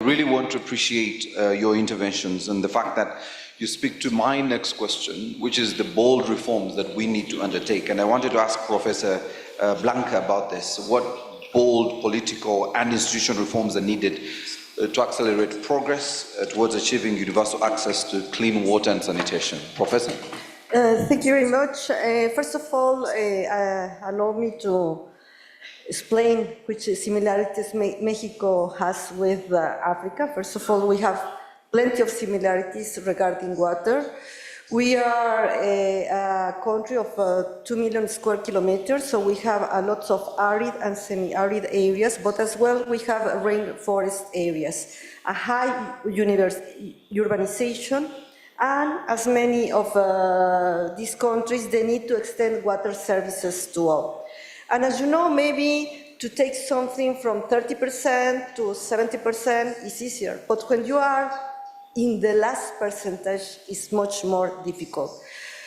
really want to appreciate your interventions and the fact that you speak to my next question, which is the bold reforms that we need to undertake. And I wanted to ask Professor Blanca about this. What bold political and institutional reforms are needed to accelerate progress towards achieving universal access to clean water and sanitation? Professor? Thank you very much. First of all, allow me to explain which similarities Mexico has with Africa. First of all, we have plenty of similarities regarding water. We are a country of 2 million square kilometers, so we have a lot of arid and semi-arid areas, but as well we have rainforest areas, a high urbanization, and as many of these countries, they need to extend water services to all. And as you know, maybe to take something from 30% to 70% is easier, but when you are in the last percentage, it's much more difficult.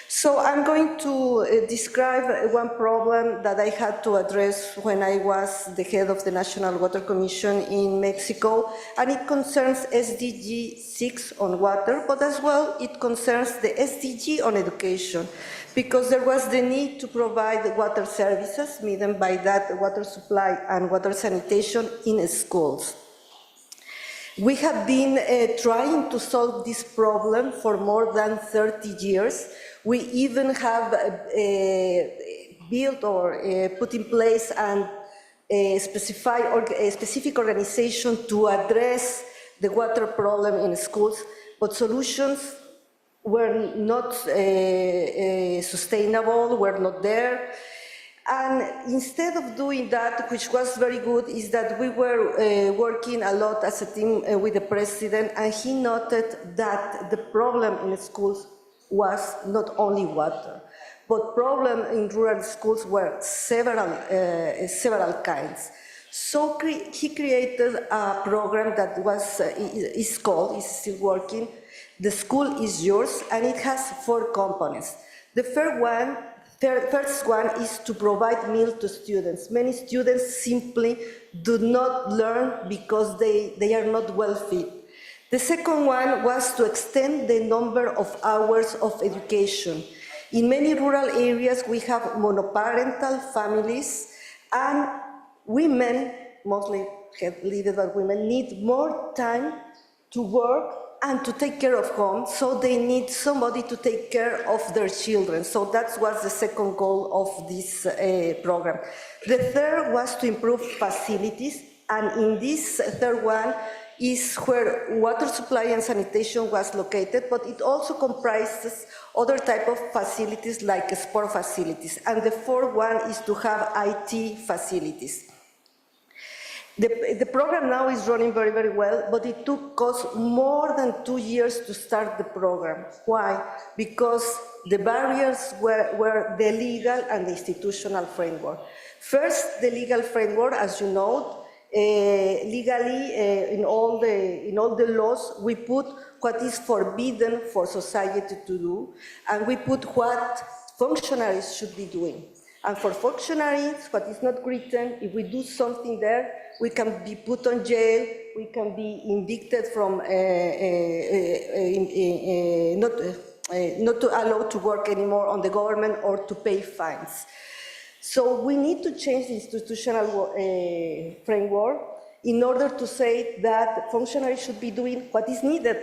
So I'm going to describe one problem that I had to address when I was the head of the National Water Commission in Mexico, and it concerns SDG 6 on water, but as well it concerns the SDG on education, because there was the need to provide water services, meaning by that water supply and water sanitation in schools. We have been trying to solve this problem for more than 30 years. We even have built or put in place a specific organization to address the water problem in schools, but solutions were not sustainable, were not there. And instead of doing that, which was very good, is that we were working a lot as a team with the president, and he noted that the problem in schools was not only water, but problem in rural schools were several kinds. So he created a program that is still working, The School is Yours, and it has 4 components. The first one is to provide meals to students. Many students simply do not learn because they are not well fed. The second one was to extend the number of hours of education. In many rural areas, we have monoparental families, and women, mostly leaders by women, need more time to work and to take care of home, so they need somebody to take care of their children. So that was the second goal of this program. The third was to improve facilities, and in this third one is where water supply and sanitation was located, but it also comprises other type of facilities like sport facilities. And the fourth one is to have IT facilities. The program now is running very, very well, but it took us more than 2 years to start the program. Why? Because the barriers were the legal and the institutional framework. First, the legal framework, as you know, legally in all the laws, we put what is forbidden for society to do, and we put what functionaries should be doing. And for functionaries, what is not written, if we do something there, we can be put on jail, we can be evicted from not to allow to work anymore on the government or to pay fines. So we need to change the institutional framework in order to say that functionaries should be doing what is needed.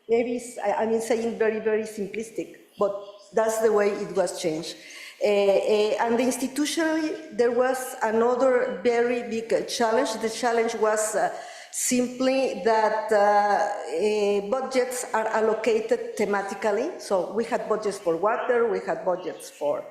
Maybe I'm saying very, very simplistic, but that's the way it was changed. And institutionally, there was another very big challenge. The challenge was simply that budgets are allocated thematically. So we had budgets for water, we had budgets for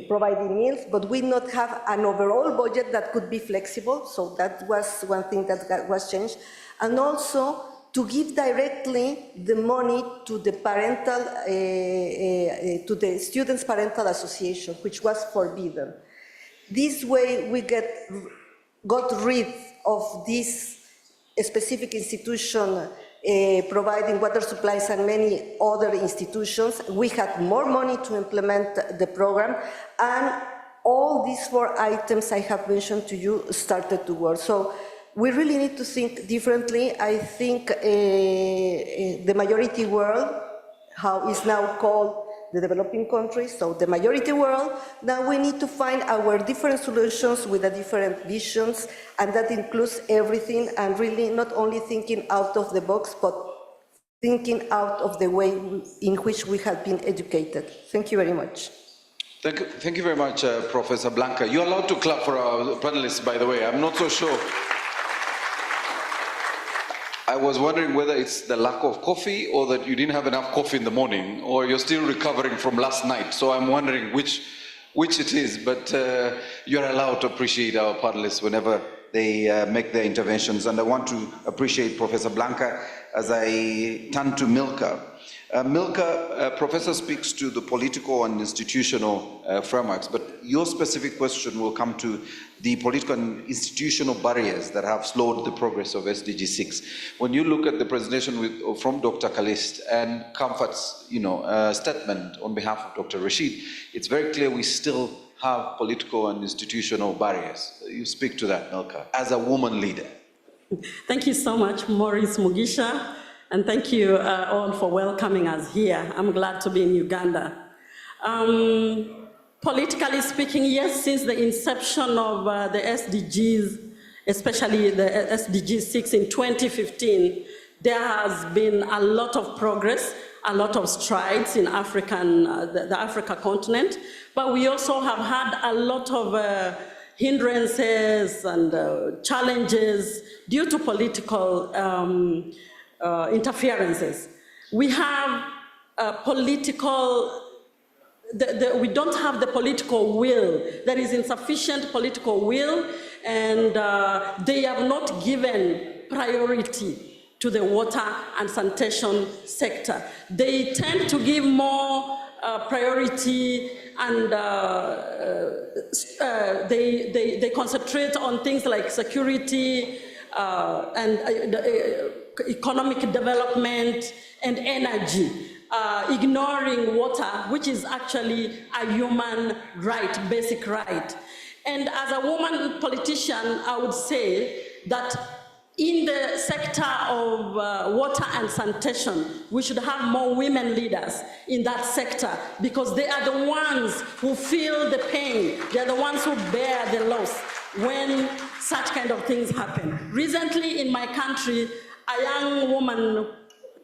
providing meals, but we not have an overall budget that could be flexible. So that was one thing that was changed. And also, to give directly the money to the parental, to the students' parental association, which was forbidden. This way, we got rid of this specific institution providing water supplies and many other institutions. We had more money to implement the program, and all these 4 items I have mentioned to you started to work. So we really need to think differently. I think the majority world, how is now called the developing countries, so the majority world, now we need to find our different solutions with the different visions, and that includes everything, and really not only thinking out of the box, but thinking out of the way in which we have been educated. Thank you very much. Thank you very much, Professor Blanca. You're allowed to clap for our panelists, by the way. I'm not so sure. I was wondering whether it's the lack of coffee or that you didn't have enough coffee in the morning, or you're still recovering from last night. So I'm wondering which it is, but you're allowed to appreciate our panelists whenever they make their interventions. And I want to appreciate Professor Blanca as I turn to Milka. Milka, Professor speaks to the political and institutional frameworks, but your specific question will come to the political and institutional barriers that have slowed the progress of SDG 6. When you look at the presentation from Dr. Kalist and Comfort's statement on behalf of Dr. Rashid, it's very clear we still have political and institutional barriers. You speak to that, Milka, as a woman leader. Thank you so much, Maurice Mugisha. And thank you all for welcoming us here. I'm glad to be in Uganda. Politically speaking, yes, since the inception of the SDGs, especially the SDG 6 in 2015, there has been a lot of progress, a lot of strides in the Africa continent, but we also have had a lot of hindrances and challenges due to political interferences. We have we don't have the political will. There is insufficient political will, and they have not given priority to the water and sanitation sector. They tend to give more priority, and they concentrate on things like security and economic development and energy, ignoring water, which is actually a human right, basic right. And as a woman politician, I would say that in the sector of water and sanitation, we should have more women leaders in that sector, because they are the ones who feel the pain. They are the ones who bear the loss when such kind of things happen. Recently in my country, a young woman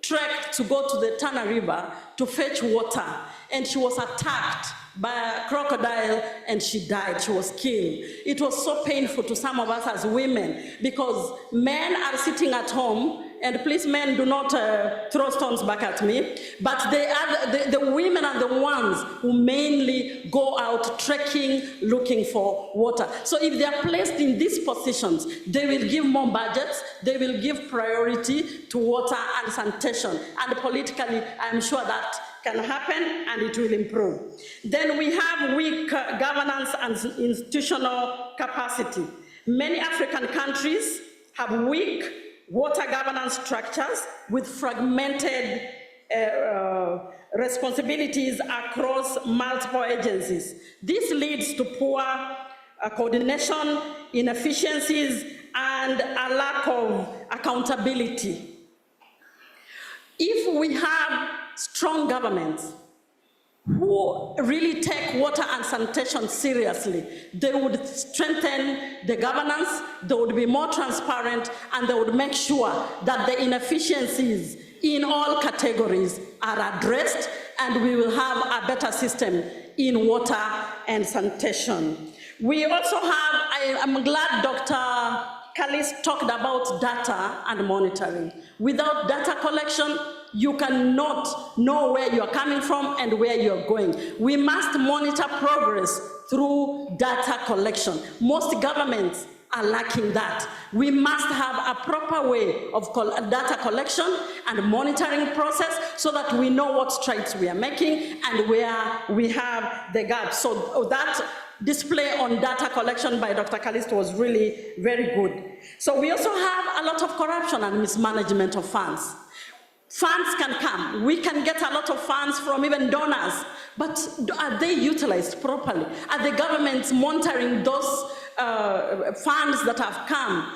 trekked to go to the Tana River to fetch water, and she was attacked by a crocodile and she died, she was killed. It was so painful to some of us as women, because men are sitting at home, and please men do not throw stones back at me, but they are the women are the ones who mainly go out trekking, looking for water. So if they are placed in these positions, they will give more budgets, they will give priority to water and sanitation, and politically I'm sure that can happen and it will improve. Then we have weak governance and institutional capacity. Many African countries have weak water governance structures with fragmented responsibilities across multiple agencies. This leads to poor coordination, inefficiencies, and a lack of accountability. If we have strong governments who really take water and sanitation seriously, they would strengthen the governance, they would be more transparent, and they would make sure that the inefficiencies in all categories are addressed, and we will have a better system in water and sanitation. We also have, I'm glad Dr. Kalist talked about data and monitoring. Without data collection, you cannot know where you're coming from and where you're going. We must monitor progress through data collection. Most governments are lacking that. We must have a proper way of data collection and monitoring process so that we know what strides we are making and where we have the gaps. So that display on data collection by Dr. Kalist was really very good. So we also have a lot of corruption and mismanagement of funds. Funds can come. We can get a lot of funds from even donors, but are they utilized properly? Are the governments monitoring those funds that have come?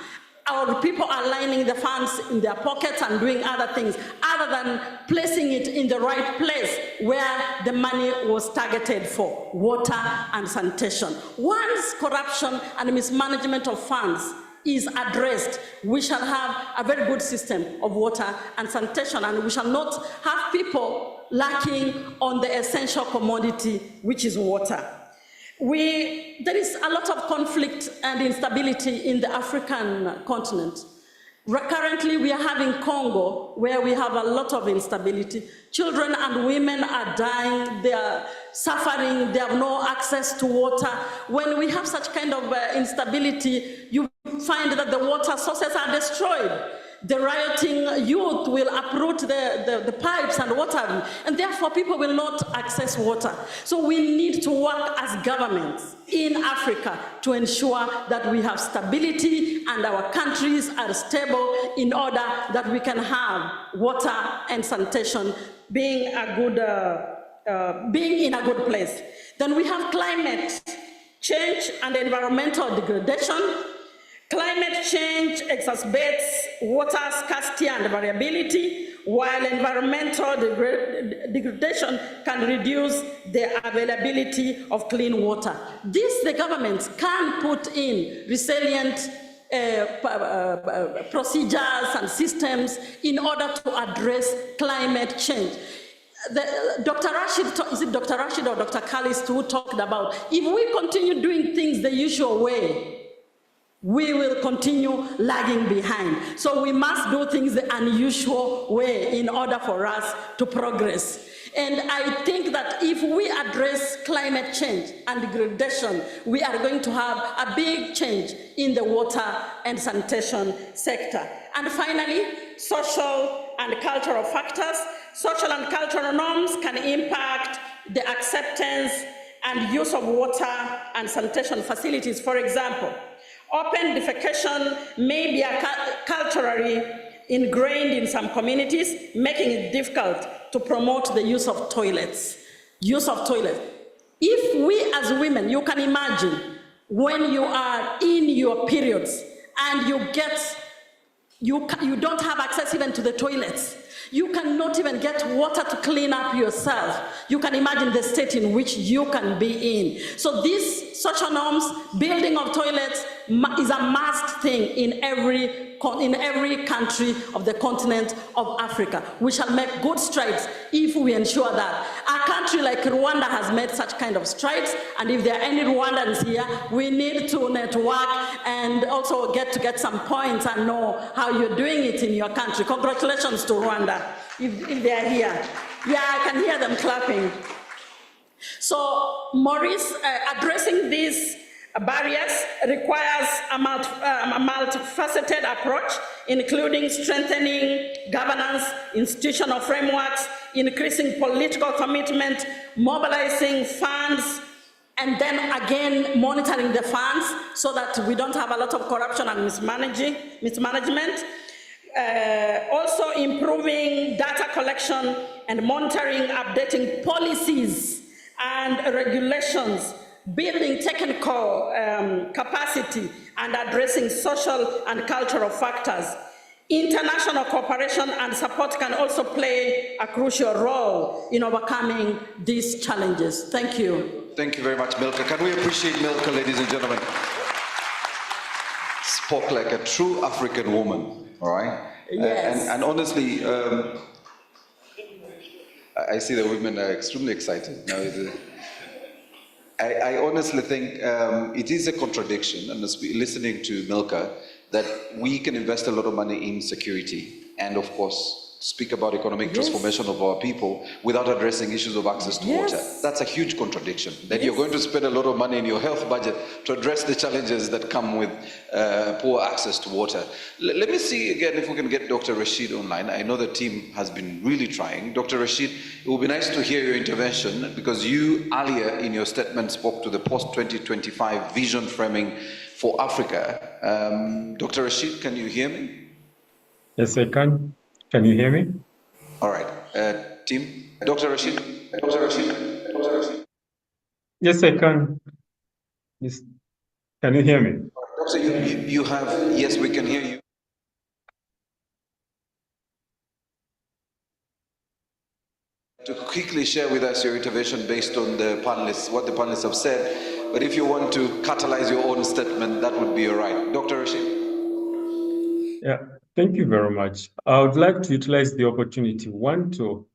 our people are lining the funds in their pockets and doing other things, other than placing it in the right place where the money was targeted for, water and sanitation. Once corruption and mismanagement of funds is addressed, we shall have a very good system of water and sanitation, and we shall not have people lacking on the essential commodity, which is water. There is a lot of conflict and instability in the African continent. Currently, we are having Congo, where we have a lot of instability. Children and women are dying, they are suffering, they have no access to water. When we have such kind of instability, you find that the water sources are destroyed. The rioting youth will uproot the pipes and water, and therefore people will not access water. So we need to work as governments in Africa to ensure that we have stability and our countries are stable in order that we can have water and sanitation being in a good place. Then we have climate change and environmental degradation. Climate change exacerbates water scarcity and variability, while environmental degradation can reduce the availability of clean water. This, the governments can put in resilient procedures and systems in order to address climate change. Dr. Rashid, is it Dr. Rashid or Dr. Kalis who talked about, if we continue doing things the usual way, we will continue lagging behind. So we must do things the unusual way in order for us to progress. And I think that if we address climate change and degradation, we are going to have a big change in the water and sanitation sector. And finally, social and cultural factors. Social and cultural norms can impact the acceptance and use of water and sanitation facilities. For example, open defecation may be culturally ingrained in some communities, making it difficult to promote the use of toilets. Use of toilets. If we as women, you can imagine when you are in your periods and you don't have access even to the toilets, you cannot even get water to clean up yourself. You can imagine the state in which you can be in. So these social norms, building of toilets, is a must thing in every country of the continent of Africa. We shall make good strides if we ensure that. A country like Rwanda has made such kind of strides, and if there are any Rwandans here, we need to network and also get some points and know how you're doing it in your country. Congratulations to Rwanda, if they are here. Yeah, I can hear them clapping. So, Maurice, addressing these barriers requires a multifaceted approach, including strengthening governance, institutional frameworks, increasing political commitment, mobilizing funds, and then again monitoring the funds so that we don't have a lot of corruption and mismanagement. Also improving data collection and monitoring, updating policies and regulations, building technical capacity, and addressing social and cultural factors. International cooperation and support can also play a crucial role in overcoming these challenges. Thank you. Thank you very much, Milka. Can we appreciate Milka, ladies and gentlemen? Spoke like a true African woman, all right? Yes. And honestly, I see the women are extremely excited now. I honestly think it is a contradiction, and listening to Milka, that we can invest a lot of money in security and, of course, speak about economic transformation of our people without addressing issues of access to water. That's a huge contradiction. That you're going to spend a lot of money in your health budget to address the challenges that come with poor access to water. Let me see again if we can get Dr. Rashid online. I know the team has been really trying. Dr. Rashid, it would be nice to hear your intervention, because you earlier in your statement spoke to the post-2025 vision framing for Africa. Dr. Rashid, can you hear me? Yes, I can. Can you hear me? All right. Team, Dr. Rashid? Dr. Rashid? Dr. Rashid? Yes, I can. Yes. Can you hear me? So you have, yes, we can hear you. To quickly share with us your intervention based on the panelists, what the panelists have said. But if you want to catalyze your own statement, that would be all right. Dr. Rashid. Yeah, thank you very much. I would like to utilize the opportunity, one, to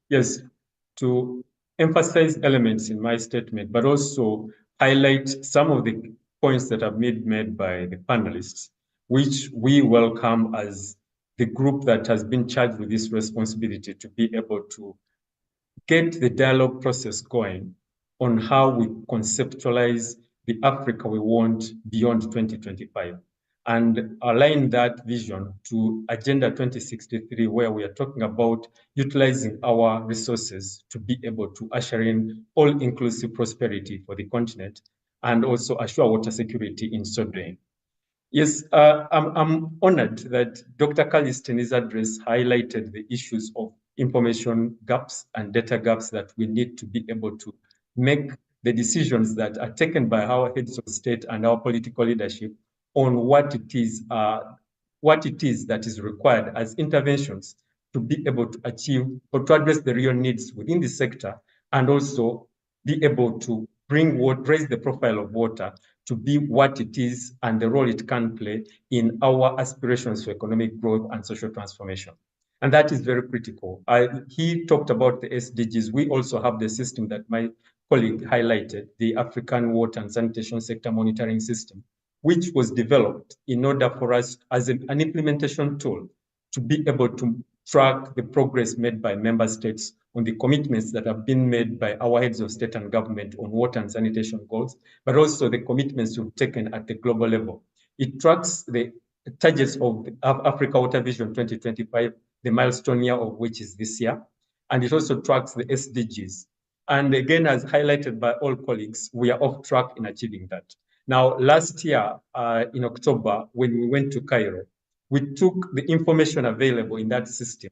emphasize elements in my statement, but also highlight some of the points that have been made by the panelists, which we welcome as the group that has been charged with this responsibility to be able to get the dialogue process going on how we conceptualize the Africa we want beyond 2025 and align that vision to Agenda 2063, where we are talking about utilizing our resources to be able to usher in all-inclusive prosperity for the continent and also assure water security in so doing. Yes, I'm honored that Dr. Callister in his address highlighted the issues of information gaps and data gaps that we need to be able to make the decisions that are taken by our heads of state and our political leadership on what it is that is required as interventions to be able to achieve or to address the real needs within the sector and also be able to raise the profile of water to be what it is and the role it can play in our aspirations for economic growth and social transformation. And that is very critical. He talked about the SDGs. We also have the system that my colleague highlighted, the African Water and Sanitation Sector Monitoring System, which was developed in order for us as an implementation tool to be able to track the progress made by member states on the commitments that have been made by our heads of state and government on water and sanitation goals, but also the commitments we've taken at the global level. It tracks the targets of the Africa Water Vision 2025, the milestone year of which is this year, and it also tracks the SDGs. And again, as highlighted by all colleagues, we are off track in achieving that. Now, last year in October, when we went to Cairo, we took the information available in that system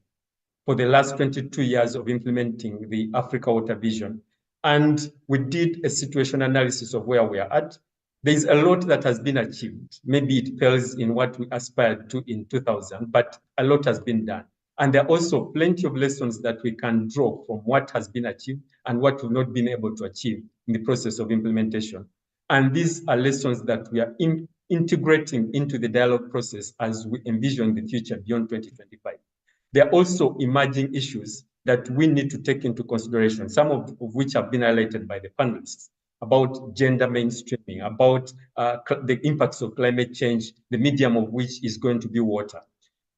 for the last 22 years of implementing the Africa Water Vision. And we did a situation analysis of where we are at. There's a lot that has been achieved. Maybe it pales in what we aspired to in 2000, but a lot has been done. And there are also plenty of lessons that we can draw from what has been achieved and what we've not been able to achieve in the process of implementation. And these are lessons that we are integrating into the dialogue process as we envision the future beyond 2025. There are also emerging issues that we need to take into consideration, some of which have been highlighted by the panelists, about gender mainstreaming, about the impacts of climate change, the medium of which is going to be water.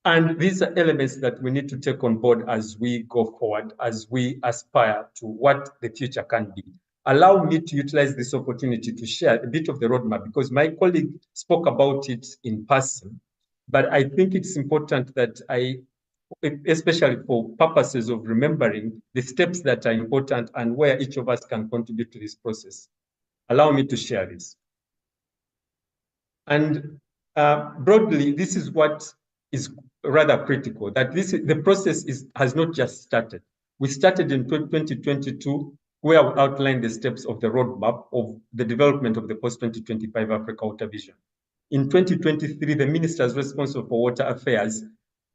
And these are elements that we need to take on board as we go forward, as we aspire to what the future can be. Allow me to utilize this opportunity to share a bit of the roadmap because my colleague spoke about it in person, but I think it's important that especially for purposes of remembering the steps that are important and where each of us can contribute to this process. Allow me to share this. And broadly, this is what is rather critical, that the process has not just started. We started in 2022, where we outlined the steps of the roadmap of the development of the post-2025 Africa Water Vision. In 2023, the ministers responsible for water affairs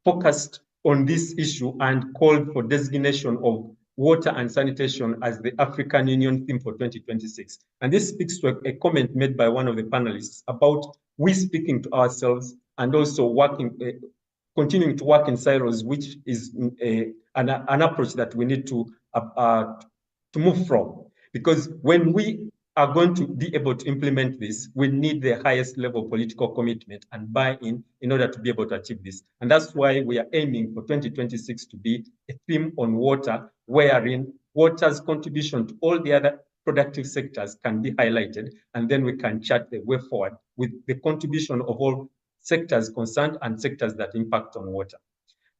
focused on this issue and called for designation of water and sanitation as the African Union theme for 2026. And this speaks to a comment made by one of the panelists about we speaking to ourselves and also continuing to work in silos, which is an approach that we need to move from. Because when we are going to be able to implement this, we need the highest level of political commitment and buy-in in order to be able to achieve this. And that's why we are aiming for 2026 to be a theme on water, wherein water's contribution to all the other productive sectors can be highlighted, and then we can chart the way forward with the contribution of all sectors concerned and sectors that impact on water.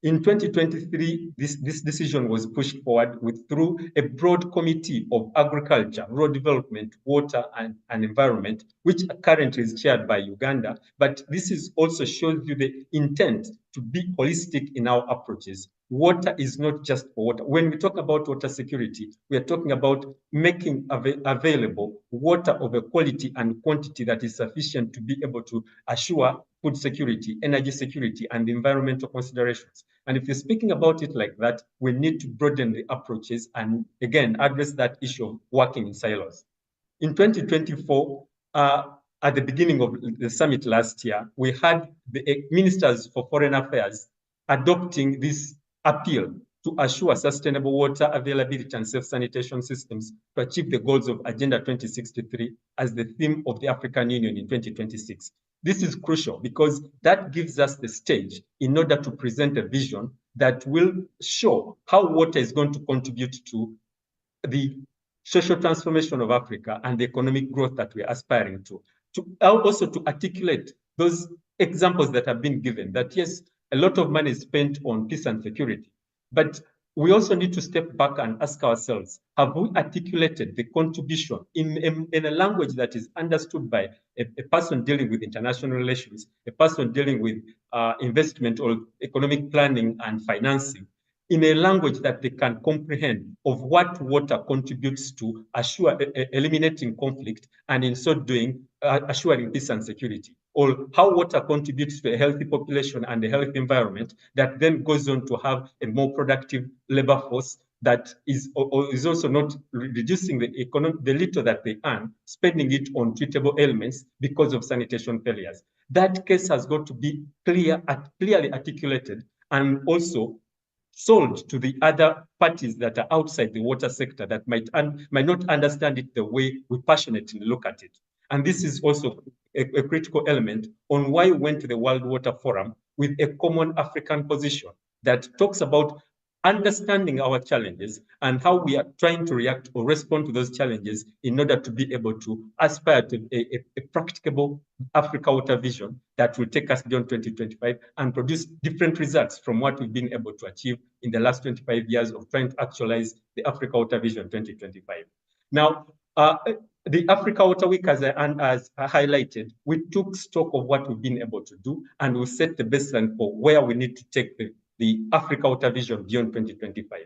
In 2023, this decision was pushed forward through a broad committee of agriculture, rural development, water, and environment, which currently is chaired by Uganda. But this also shows you the intent to be holistic in our approaches. Water is not just for water. When we talk about water security, we are talking about making available water of a quality and quantity that is sufficient to be able to assure food security, energy security, and environmental considerations. And if you're speaking about it like that, we need to broaden the approaches and, again, address that issue of working in silos. In 2024, at the beginning of the summit last year, we had the ministers for foreign affairs adopting this appeal to assure sustainable water availability and safe sanitation systems to achieve the goals of Agenda 2063 as the theme of the African Union in 2026. This is crucial because that gives us the stage in order to present a vision that will show how water is going to contribute to the social transformation of Africa and the economic growth that we're aspiring to also to articulate those examples that have been given, that yes, a lot of money is spent on peace and security, but we also need to step back and ask ourselves, have we articulated the contribution in a language that is understood by a person dealing with international relations, a person dealing with investment or economic planning and financing, in a language that they can comprehend of what water contributes to eliminating conflict and in so doing assuring peace and security, or how water contributes to a healthy population and a healthy environment that then goes on to have a more productive labor force that is also not reducing the little that they earn, spending it on treatable ailments because of sanitation failures. That case has got to be clearly articulated and also sold to the other parties that are outside the water sector that might not understand it the way we passionately look at it. And this is also a critical element on why we went to the World Water Forum with a common African position that talks about understanding our challenges and how we are trying to react or respond to those challenges in order to be able to aspire to a practicable Africa water vision that will take us beyond 2025 and produce different results from what we've been able to achieve in the last 25 years of trying to actualize the Africa Water Vision 2025. Now, the Africa Water Week, as I highlighted, we took stock of what we've been able to do, and we set the baseline for where we need to take the Africa Water Vision beyond 2025.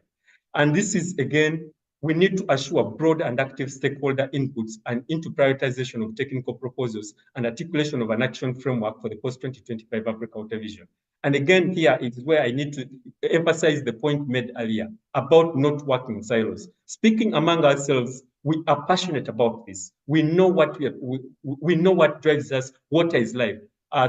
And this is, again, we need to assure broad and active stakeholder inputs and into prioritization of technical proposals and articulation of an action framework for the post-2025 Africa Water Vision. And again, here is where I need to emphasize the point made earlier about not working in silos. Speaking among ourselves, we are passionate about this. We know what we know what drives us. Water is life.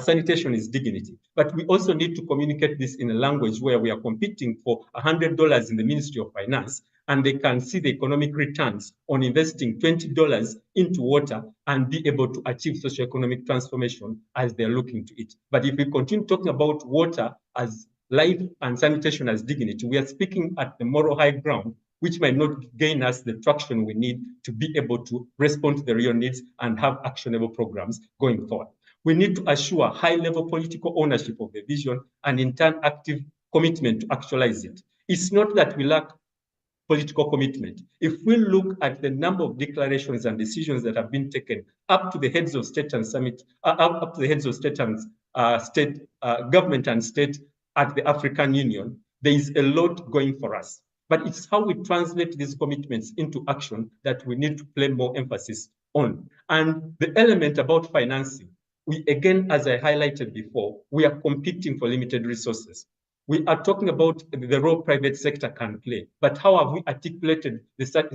Sanitation is dignity. But we also need to communicate this in a language where we are competing for $100 in the Ministry of Finance, and they can see the economic returns on investing $20 into water and be able to achieve socioeconomic transformation as they're looking to it. But if we continue talking about water as life and sanitation as dignity, we are speaking at the moral high ground, which might not gain us the traction we need to be able to respond to the real needs and have actionable programs going forward. We need to assure high-level political ownership of the vision and, in turn, active commitment to actualize it. It's not that we lack political commitment. If we look at the number of declarations and decisions that have been taken up to the heads of state and summit, up to the heads of state and government and state at the African Union, there is a lot going for us. But it's how we translate these commitments into action that we need to play more emphasis on. And the element about financing, we, again, as I highlighted before, we are competing for limited resources. We are talking about the role private sector can play, but how have we articulated,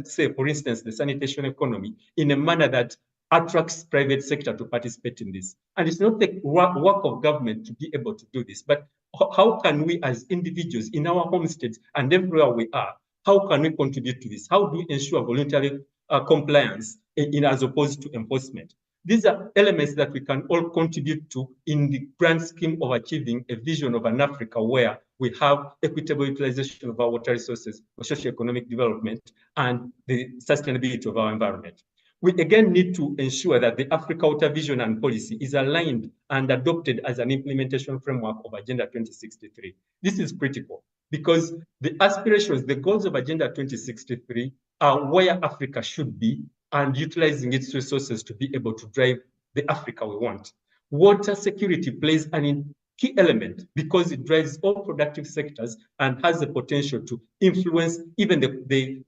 say, for instance, the sanitation economy in a manner that attracts private sector to participate in this? And it's not the work of government to be able to do this, but how can we as individuals in our homesteads and everywhere we are, how can we contribute to this? How do we ensure voluntary compliance as opposed to enforcement? These are elements that we can all contribute to in the grand scheme of achieving a vision of an Africa where we have equitable utilization of our water resources for socioeconomic development and the sustainability of our environment. We again need to ensure that the Africa Water Vision and Policy is aligned and adopted as an implementation framework of Agenda 2063. This is critical because the aspirations, the goals of Agenda 2063 are where Africa should be and utilizing its resources to be able to drive the Africa we want. Water security plays an key element because it drives all productive sectors and has the potential to influence even the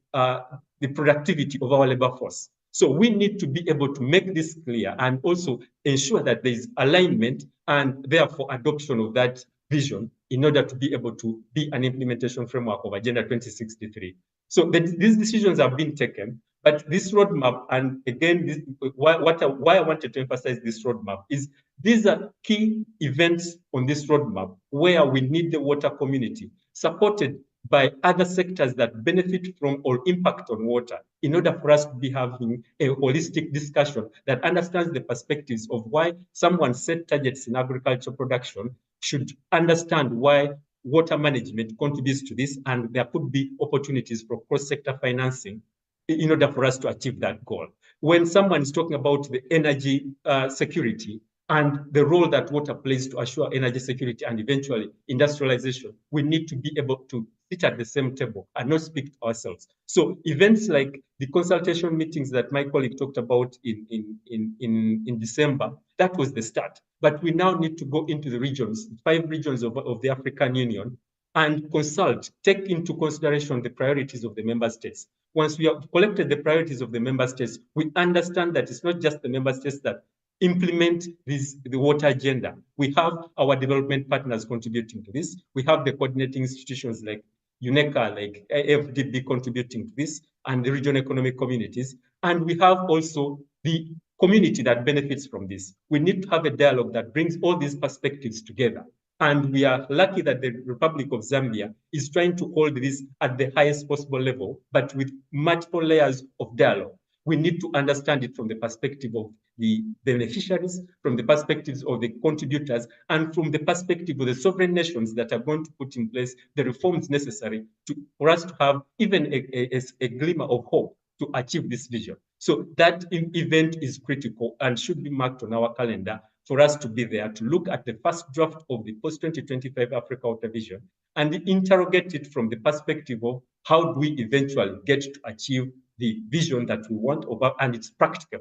productivity of our labor force. So we need to be able to make this clear and also ensure that there is alignment and therefore adoption of that vision in order to be able to be an implementation framework of Agenda 2063. So these decisions have been taken, but this roadmap, and again, why I wanted to emphasize this roadmap is these are key events on this roadmap where we need the water community supported by other sectors that benefit from or impact on water in order for us to be having a holistic discussion that understands the perspectives of why someone set targets in agricultural production should understand why water management contributes to this, and there could be opportunities for cross-sector financing in order for us to achieve that goal. When someone is talking about the energy security and the role that water plays to assure energy security and eventually industrialization, we need to be able to sit at the same table and not speak to ourselves. So events like the consultation meetings that my colleague talked about in December, that was the start. But we now need to go into the regions, 5 regions of the African Union, and consult, take into consideration the priorities of the member states. Once we have collected the priorities of the member states, we understand that it's not just the member states that implement the water agenda. We have our development partners contributing to this. We have the coordinating institutions like UNECA, like AFWASA contributing to this, and the regional economic communities. And we have also the community that benefits from this. We need to have a dialogue that brings all these perspectives together. And we are lucky that the Republic of Zambia is trying to hold this at the highest possible level, but with multiple layers of dialogue. We need to understand it from the perspective of the beneficiaries, from the perspectives of the contributors, and from the perspective of the sovereign nations that are going to put in place the reforms necessary for us to have even a glimmer of hope to achieve this vision. So that event is critical and should be marked on our calendar for us to be there to look at the first draft of the post-2025 Africa Water Vision and interrogate it from the perspective of how do we eventually get to achieve the vision that we want and it's practical.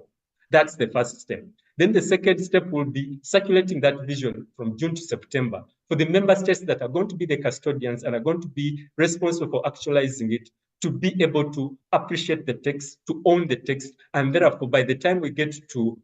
That's the first step. Then the second step will be circulating that vision from June to September for the member states that are going to be the custodians and are going to be responsible for actualizing it to be able to appreciate the text, to own the text, and therefore by the time we get to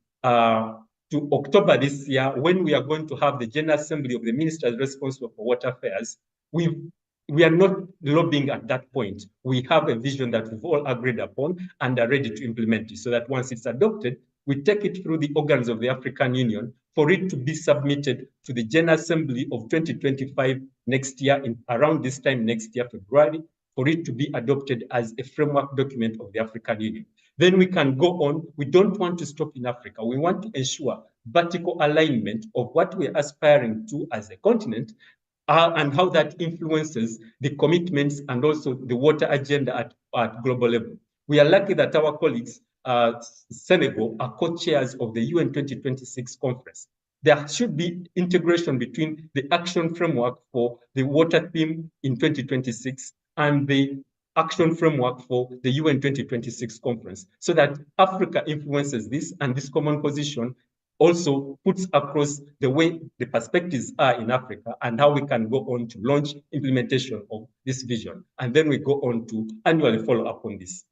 October this year, when we are going to have the General Assembly of the Ministers responsible for water affairs, we are not lobbying at that point. We have a vision that we've all agreed upon and are ready to implement it so that once it's adopted, we take it through the organs of the African Union for it to be submitted to the General Assembly of 2025 next year, around this time next year, February, for it to be adopted as a framework document of the African Union. Then we can go on. We don't want to stop in Africa. We want to ensure vertical alignment of what we're aspiring to as a continent and how that influences the commitments and also the water agenda at global level. We are lucky that our colleagues, Senegal, are co-chairs of the UN 2026 conference. There should be integration between the action framework for the water theme in 2026 and the action framework for the UN 2026 conference, so that Africa influences this and this common position also puts across the way the perspectives are in Africa and how we can go on to launch implementation of this vision. And then we go on to annually follow up on this.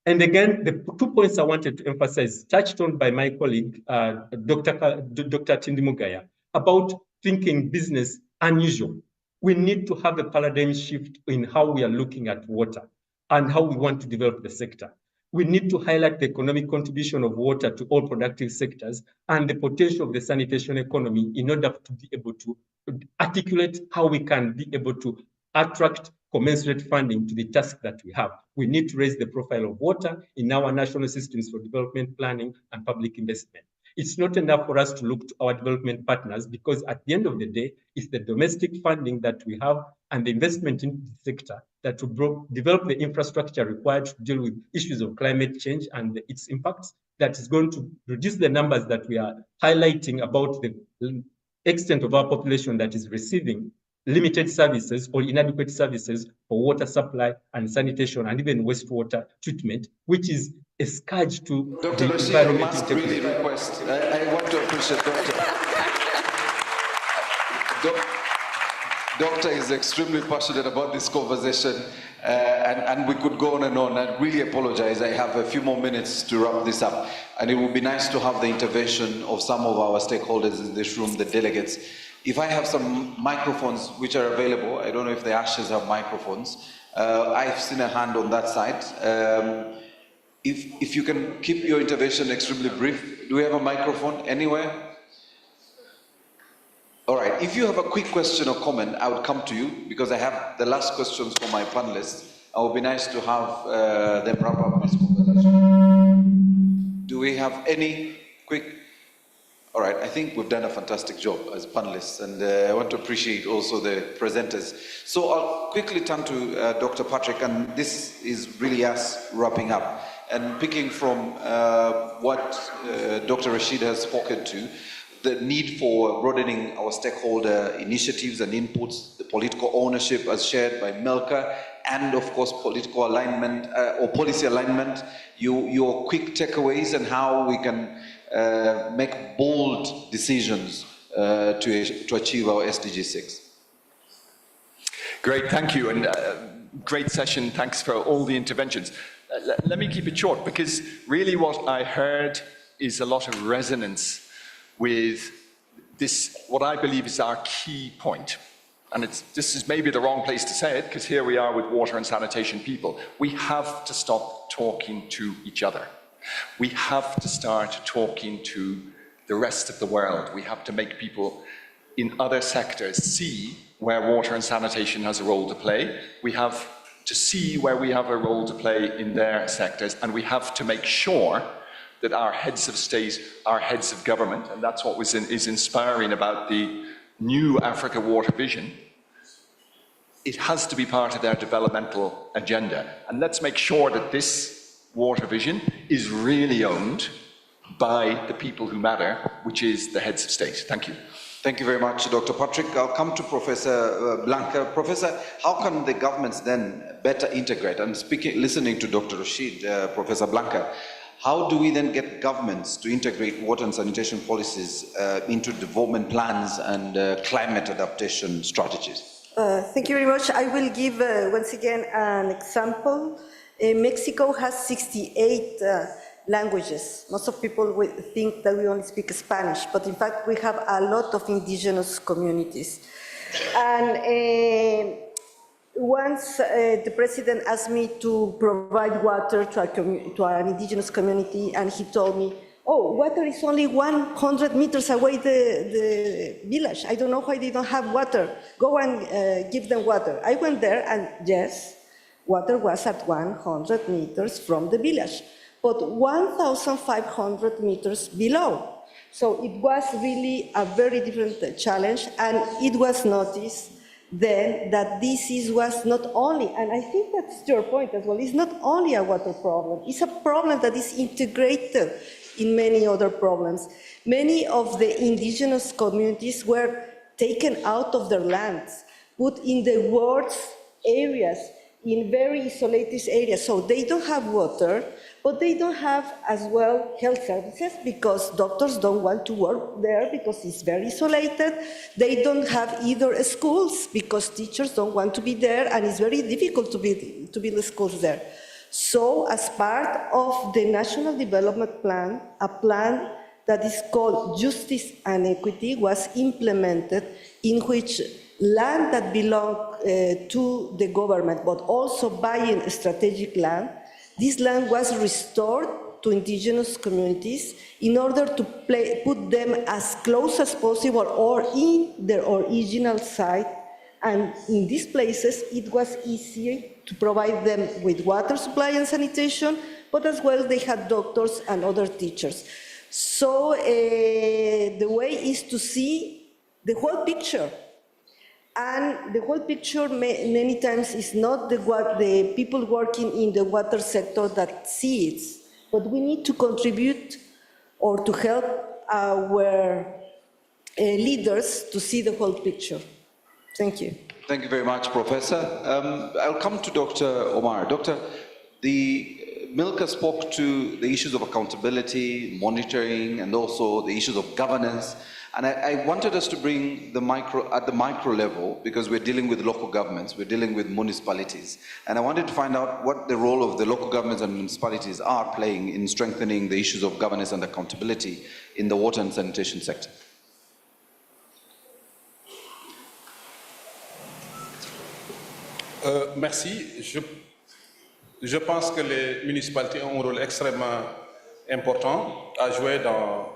And again, the 2 points I wanted to emphasize, touched on by my colleague, Dr. Tindimugaya, about thinking business unusual. We need to have a paradigm shift in how we are looking at water and how we want to develop the sector. We need to highlight the economic contribution of water to all productive sectors and the potential of the sanitation economy in order to be able to articulate how we can be able to attract commensurate funding to the task that we have. We need to raise the profile of water in our national systems for development planning and public investment. It's not enough for us to look to our development partners because at the end of the day, it's the domestic funding that we have and the investment in the sector that will develop the infrastructure required to deal with issues of climate change and its impacts, that is going to reduce the numbers that we are highlighting about the extent of our population that is receiving limited services or inadequate services for water supply and sanitation and even wastewater treatment, which is a scourge to Dr. the Rashid, I environment. must really request, I want to appreciate Doctor is extremely passionate about this conversation, and we could go on and on. I really apologize. I have a few more minutes to wrap this up, and it would be nice to have the intervention of some of our stakeholders in this room, the delegates. If I have some microphones which are available, I don't know if the Ashes have microphones. I've seen a hand on that side. If you can keep your intervention extremely brief. Do we have a microphone anywhere? All right, if you have a quick question or comment, I would come to you because I have the last questions for my panelists. It would be nice to have them wrap up this conversation. Do we have any quick? All right, I think we've done a fantastic job as panelists, and I want to appreciate also the presenters. So I'll quickly turn to Dr. Patrick, and this is really us wrapping up. And picking from what Dr. Rashid has spoken to, the need for broadening our stakeholder initiatives and inputs, the political ownership as shared by Melka, and of course political alignment or policy alignment, your quick takeaways and how we can make bold decisions to achieve our SDG 6. Great, thank you, and great session. Thanks for all the interventions. Let me keep it short, because really what I heard is a lot of resonance with this, what I believe is our key point. And this is maybe the wrong place to say it, because here we are with water and sanitation people. We have to stop talking to each other. We have to start talking to the rest of the world. We have to make people in other sectors see where water and sanitation has a role to play. We have to see where we have a role to play in their sectors, and we have to make sure that our heads of state, our heads of government, and that's what is inspiring about the new Africa Water Vision, it has to be part of their developmental agenda. And let's make sure that this water vision is really owned by the people who matter, which is the heads of state. Thank you. Thank you very much, Dr. Patrick. I'll come to Professor Blanca. Professor, how can the governments then better integrate? And listening to Dr. Rashid, Professor Blanca, how do we then get governments to integrate water and sanitation policies into development plans and climate adaptation strategies? Thank you very much. I will give once again an example. Mexico has 68 languages. Most of people will think that we only speak Spanish, but in fact we have a lot of indigenous communities. And once the president asked me to provide water to an indigenous community, and he told me, oh, water is only 100 meters away the village. I don't know why they don't have water. Go and give them water. I went there, and yes, water was at 100 meters from the village, but 1,500 meters below. So it was really a very different challenge, and it was noticed then that this was not only, and I think that's your point as well, it's not only a water problem, it's a problem that is integrated in many other problems. Many of the indigenous communities were taken out of their lands, put in the worst areas, in very isolated areas, so they don't have water, but they don't have as well health services because doctors don't want to work there because it's very isolated. They don't have either schools because teachers don't want to be there, and it's very difficult to build schools there. So as part of the National Development Plan, a plan that is called Justice and Equity was implemented, in which land that belonged to the government, but also buying strategic land, this land was restored to indigenous communities in order to put them as close as possible or in their original site. And in these places, it was easier to provide them with water supply and sanitation, but as well they had doctors and other teachers. So the way is to see the whole picture. And the whole picture many times is not the people working in the water sector that see it. but we need to contribute or to help our leaders to see the whole picture. Thank you. Thank you very much, Professor. I'll come to Dr. Omar. Doctor, Milka spoke to the issues of accountability, monitoring, and also the issues of governance. And I wanted us to bring at the micro level, because we're dealing with local governments, we're dealing with municipalities. And I wanted to find out what the role of the local governments and municipalities are playing in strengthening the issues of governance and accountability in the water and sanitation sector. Merci. Je pense que les municipalités ont un rôle extrêmement important à jouer dans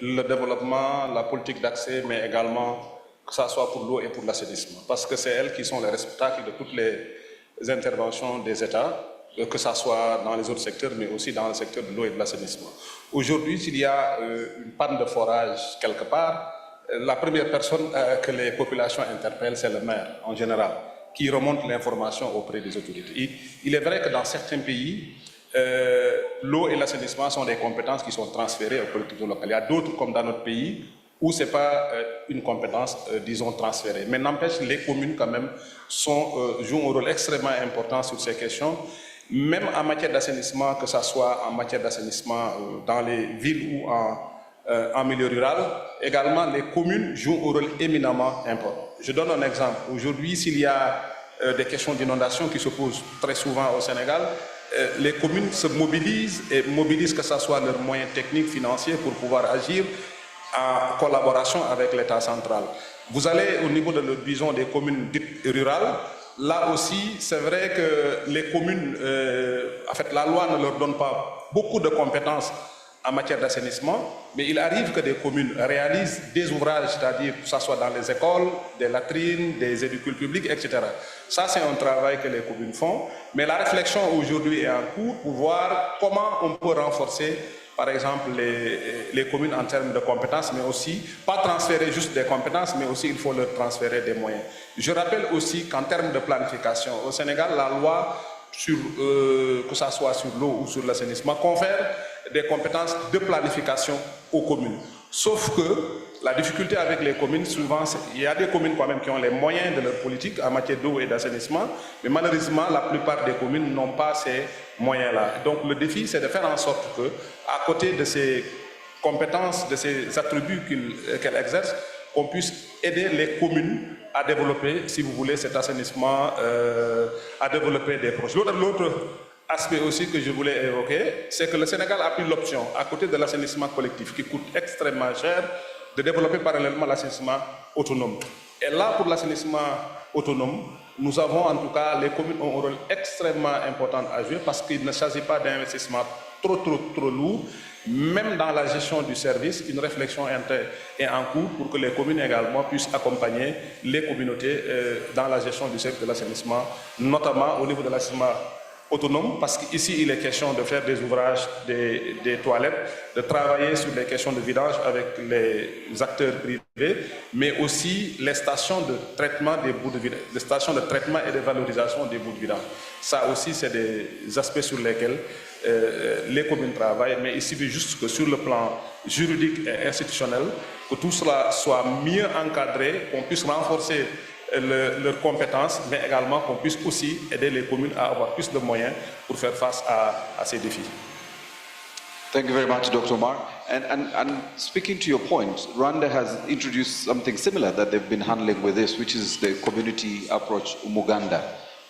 le développement, la politique d'accès, mais également que ce soit pour l'eau et pour l'assainissement. Parce que c'est elles qui sont les réceptacles de toutes les interventions des États, que ce soit dans les autres secteurs, mais aussi dans le secteur de l'eau et de l'assainissement. Aujourd'hui, s'il y a une panne de forage quelque part, la première personne que les populations interpellent, c'est le maire en général, qui remonte l'information auprès des autorités. Il est vrai que dans certains pays, l'eau et l'assainissement sont des compétences qui sont transférées aux collectivités locales. Il y a d'autres, comme dans notre pays, où ce n'est pas une compétence, disons, transférée. Mais n'empêche, les communes, quand même, jouent un rôle extrêmement important sur ces questions, même en matière d'assainissement, que ce soit en matière d'assainissement dans les villes ou en milieu rural. Également, les communes jouent un rôle éminemment important. Je donne un exemple. Aujourd'hui, s'il y a des questions d'inondation qui se posent très souvent au Sénégal, les communes se mobilisent et mobilisent que ce soit leurs moyens techniques, financiers pour pouvoir agir en collaboration avec l'État central. Vous allez au niveau de, disons, des communes dites rurales, là aussi, c'est vrai que les communes, en fait, la loi ne leur donne pas beaucoup de compétences en matière d'assainissement, mais il arrive que des communes réalisent des ouvrages, c'est-à-dire que ce soit dans les écoles, des latrines, des édifices publics, etc. Ça, c'est un travail que les communes font, mais la réflexion aujourd'hui est en cours pour voir comment on peut renforcer, par exemple, les communes en termes de compétences, mais aussi, pas transférer juste des compétences, mais aussi il faut leur transférer des moyens. Je rappelle aussi qu'en termes de planification, au Sénégal, la loi, que ce soit sur l'eau ou sur l'assainissement, confère des compétences de planification aux communes. Sauf que la difficulté avec les communes, souvent, il y a des communes quand même qui ont les moyens de leur politique en matière d'eau et d'assainissement, mais malheureusement, la plupart des communes n'ont pas ces moyens-là. Donc le défi, c'est de faire en sorte que, à côté de ces compétences, de ces attributs qu'elles exercent, on puisse aider les communes à développer, si vous voulez, cet assainissement, à développer des projets. L'autre aspect aussi que je voulais évoquer, c'est que le Sénégal a pris l'option, à côté de l'assainissement collectif, qui coûte extrêmement cher, de développer parallèlement l'assainissement autonome. Et là, pour l'assainissement autonome, nous avons en tout cas, les communes ont un rôle extrêmement important à jouer parce qu'il ne s'agit pas d'investissement trop lourd. Même dans la gestion du service, une réflexion est en cours pour que les communes également puissent accompagner les communautés dans la gestion du service de l'assainissement, notamment au niveau de l'assainissement autonome, parce qu'ici il est question de faire des ouvrages, des toilettes, de travailler sur les questions de vidange avec les acteurs privés, mais aussi les stations de traitement des bouts de vidange, les stations de traitement et de valorisation des bouts de vidange. Ça aussi, c'est des aspects sur lesquels les communes travaillent, mais il suffit juste que sur le plan juridique et institutionnel, que tout cela soit mieux encadré, qu'on puisse renforcer leurs compétences, mais également qu'on puisse aussi aider les communes à avoir plus de moyens pour faire face à ces défis. Thank you very much, Dr. Omar. And speaking to your point, Rwanda has introduced something similar that they've been handling with this, which is the community approach Umuganda,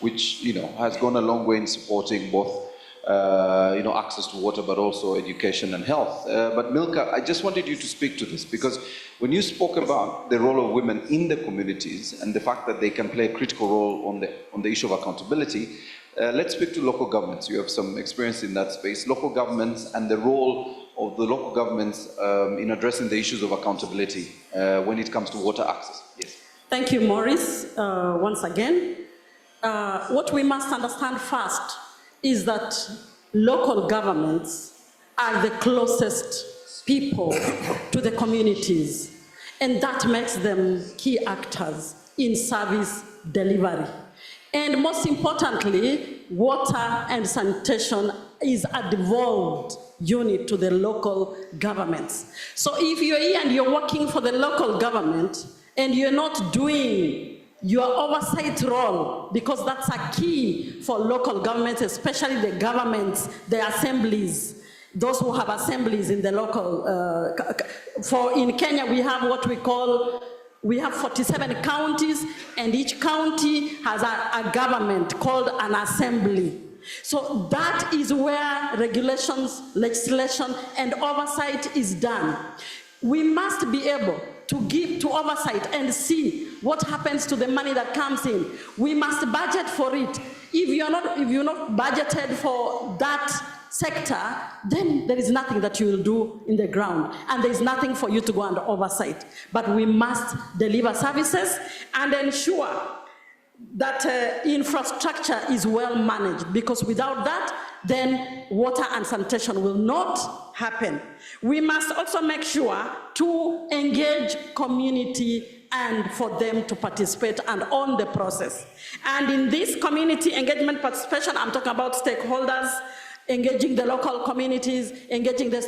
which has gone a long way in supporting both access to water, but also education and health. But Milka, I just wanted you to speak to this because when you spoke about the role of women in the communities and the fact that they can play a critical role on the issue of accountability, let's speak to local governments. You have some experience in that space. Local governments and the role of the local governments in addressing the issues of accountability when it comes to water access. Yes. Thank you, Maurice, once again. What we must understand first is that local governments are the closest people to the communities, and that makes them key actors in service delivery. And most importantly, water and sanitation is a devolved unit to the local governments. So if you're here and you're working for the local government and you're not doing your oversight role, because that's a key for local governments, especially the governments, the assemblies, those who have assemblies in the local, in Kenya we have what we call, we have 47 counties, and each county has a government called an assembly. So that is where regulations, legislation, and oversight is done. We must be able to give to oversight and see what happens to the money that comes in. We must budget for it. If you're not budgeted for that sector, then there is nothing that you will do in the ground, and there is nothing for you to go under oversight. But we must deliver services and ensure that infrastructure is well managed, because without that, then water and sanitation will not happen. We must also make sure to engage community and for them to participate and own the process. And in this community engagement participation, I'm talking about stakeholders, engaging the local communities, engaging the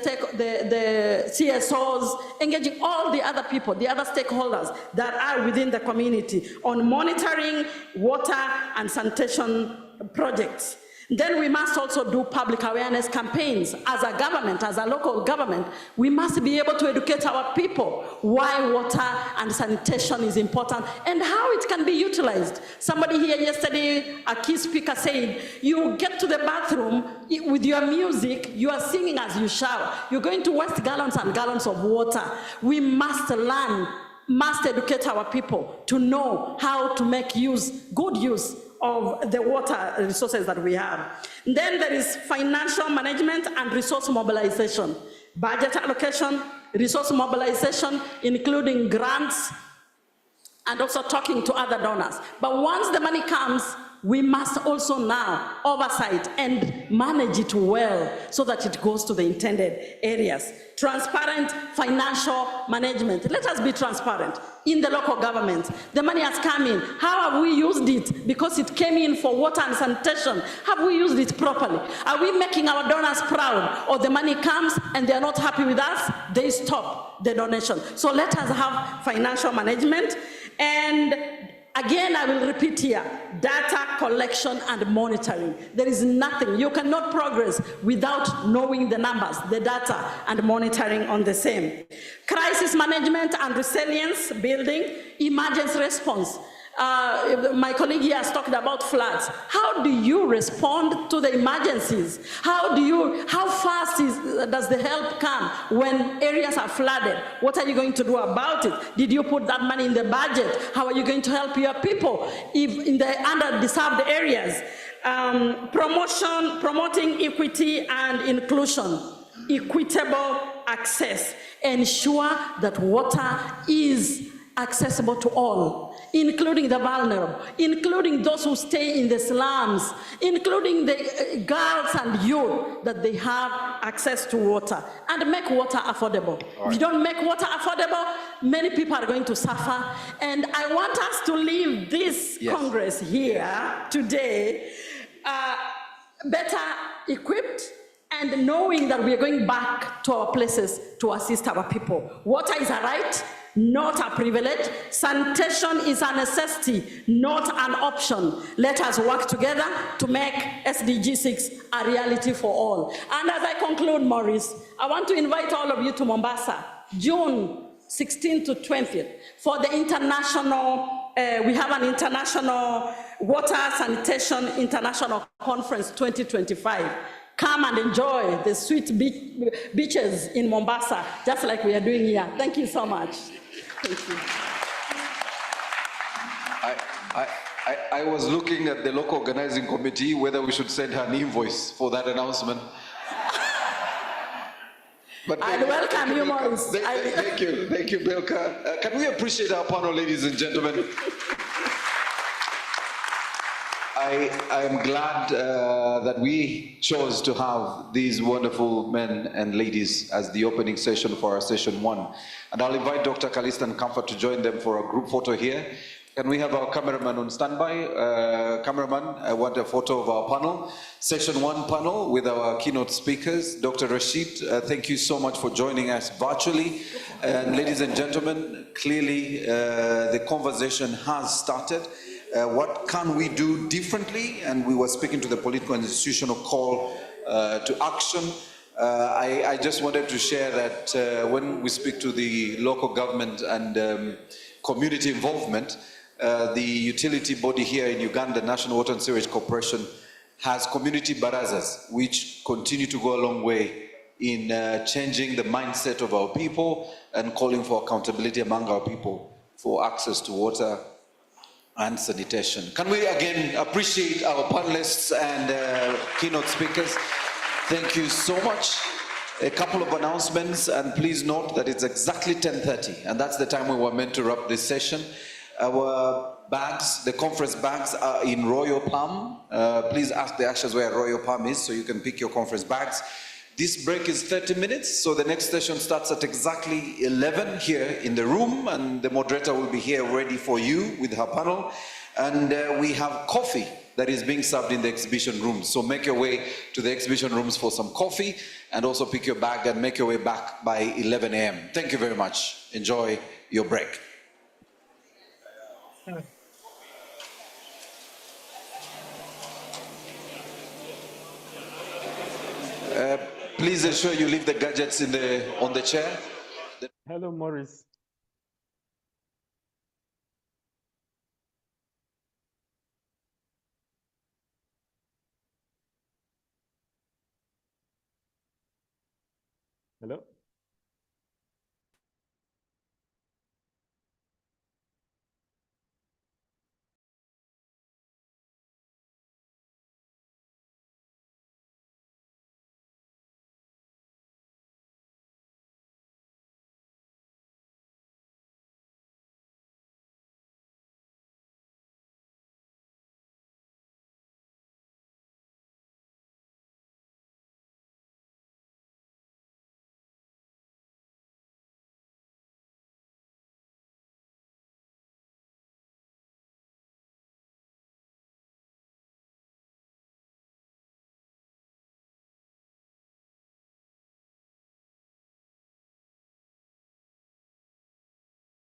CSOs, engaging all the other people, the other stakeholders that are within the community on monitoring water and sanitation projects. Then we must also do public awareness campaigns. As a government, as a local government, we must be able to educate our people why water and sanitation is important and how it can be utilized. Somebody here yesterday, a key speaker said, you get to the bathroom with your music, you are singing as you shower. You're going to waste gallons and gallons of water. We must learn, must educate our people to know how to make good use of the water resources that we have. Then there is financial management and resource mobilization. Budget allocation, resource mobilization, including grants, and also talking to other donors. But once the money comes, we must also now oversight and manage it well so that it goes to the intended areas. Transparent financial management. Let us be transparent. In the local government, the money has come in. How have we used it? Because it came in for water and sanitation. Have we used it properly? Are we making our donors proud? Or the money comes and they're not happy with us, they stop the donation. So let us have financial management. And again, I will repeat here, data collection and monitoring. There is nothing, you cannot progress without knowing the numbers, the data, and monitoring on the same. Crisis management and resilience building, emergency response. My colleague here has talked about floods. How do you respond to the emergencies? How fast does the help come when areas are flooded? What are you going to do about it? Did you put that money in the budget? How are you going to help your people in the underdeserved areas? Promoting equity and inclusion, equitable access. Ensure that water is accessible to all, including the vulnerable, including those who stay in the slums, including the girls and youth, that they have access to water, and make water affordable. Right. If you don't make water affordable, many people are going to suffer. And I want us to leave this Congress here today better equipped and knowing that we are going back to our places to assist our people. Water is a right, not a privilege. Sanitation is a necessity, not an option. Let us work together to make SDG 6 a reality for all. And as I conclude, Maurice, I want to invite all of you to Mombasa, June 16th to 20th, for the international, we have an international Water Sanitation International Conference 2025. Come and enjoy the sweet beaches in Mombasa, just like we are doing here. Thank you so much. Thank you. I was looking at the local organizing committee whether we should send her an invoice for that announcement. But I'd welcome you, Maurice. Thank you, Belka. Can we appreciate our panel, ladies and gentlemen? I am glad that we chose to have these wonderful men and ladies as the opening session for our session 1. And I'll invite Dr. Calista and Comfort to join them for a group photo here. Can we have our cameraman on standby? Cameraman, I want a photo of our panel. Session 1 panel with our keynote speakers. Dr. Rashid, thank you so much for joining us virtually. And ladies and gentlemen, clearly the conversation has started. What can we do differently? And we were speaking to the political and institutional call to action. I just wanted to share that when we speak to the local government and community involvement, the utility body here in Uganda, National Water and Sewage Corporation, has community barazas, which continue to go a long way in changing the mindset of our people and calling for accountability among our people for access to water and sanitation. Can we again appreciate our panelists and keynote speakers? Thank you so much. A couple of announcements, and please note that it's exactly 10:30, and that's the time we were meant to wrap this session. Our bags, the conference bags, are in Royal Palm. Please ask the ushers where Royal Palm is so you can pick your conference bags. This break is 30 minutes, so the next session starts at exactly 11 here in the room, and the moderator will be here ready for you with her panel. And we have coffee that is being served in the exhibition rooms. So make your way to the exhibition rooms for some coffee, and also pick your bag and make your way back by 11 a.m. Thank you very much. Enjoy your break. Please ensure you leave the gadgets on the chair. Hello, Maurice. Hello.